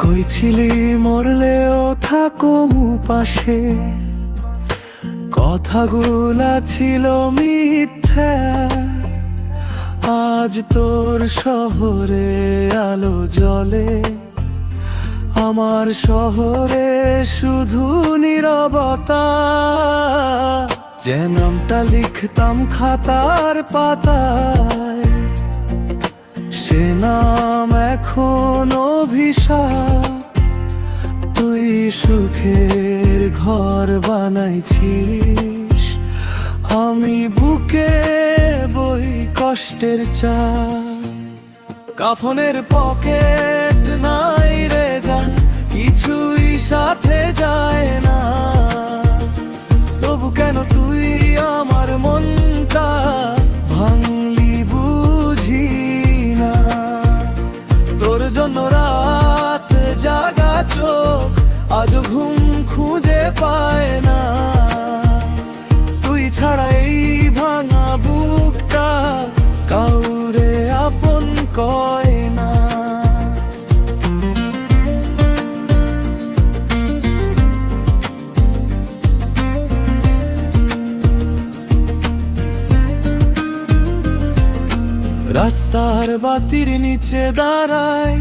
কই ছিলি মরলেও থাকো পাশে, কথাগুলা ছিল মিথ্যা। আজ তোর শহরে আলো জ্বলে, আমার শহরে শুধু নীরবতা। যে নামটা লিখতাম খাতার পাতায়, সে নাম এখন অভিশাপ। তুই সুখের ঘর বানাইছিস, আমি বুকে বই কষ্টের চাপ। কাফনের পকেট নাই রে জান, কিছুই সাথে যায় না। তবু কেন তুই আমার মনটা ভাঙলি বুঝি না। তোর জন্য রাত জাগা চোখ আজও ঘুম খুঁজে পায় না। তুই ছাড়া এই ভাঙা বুকটা কাউরে আপন কয় না। রাস্তার বাতির নিচে দাঁড়ায়,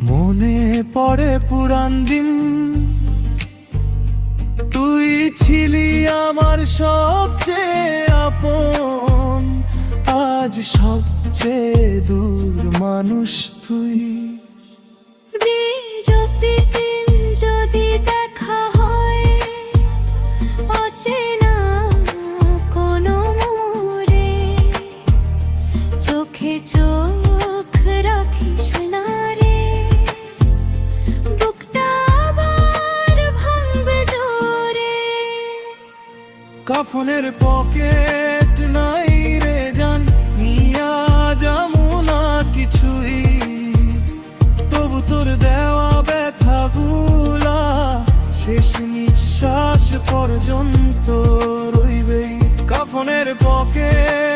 মনে পড়ে পুরান দিন। তুই ছিলি আমার সবচেয়ে আপন, আজ সবচেয়ে দূর মানুষ তুই। প্রতিদিন যদি দেখা হয় অচেনা কোনো মোড়ে, চোখে চোখ রাখিস না রে, বুকটা আবার ভাঙবে জোরে। কাফনের পকেট নাই রে জান, নিয়া যামু না কিছুই। তবু তোর দেওয়া ব্যথাগুলা শেষ নিঃশ্বাস পর্যন্ত রইবেই। কাফনের পকেট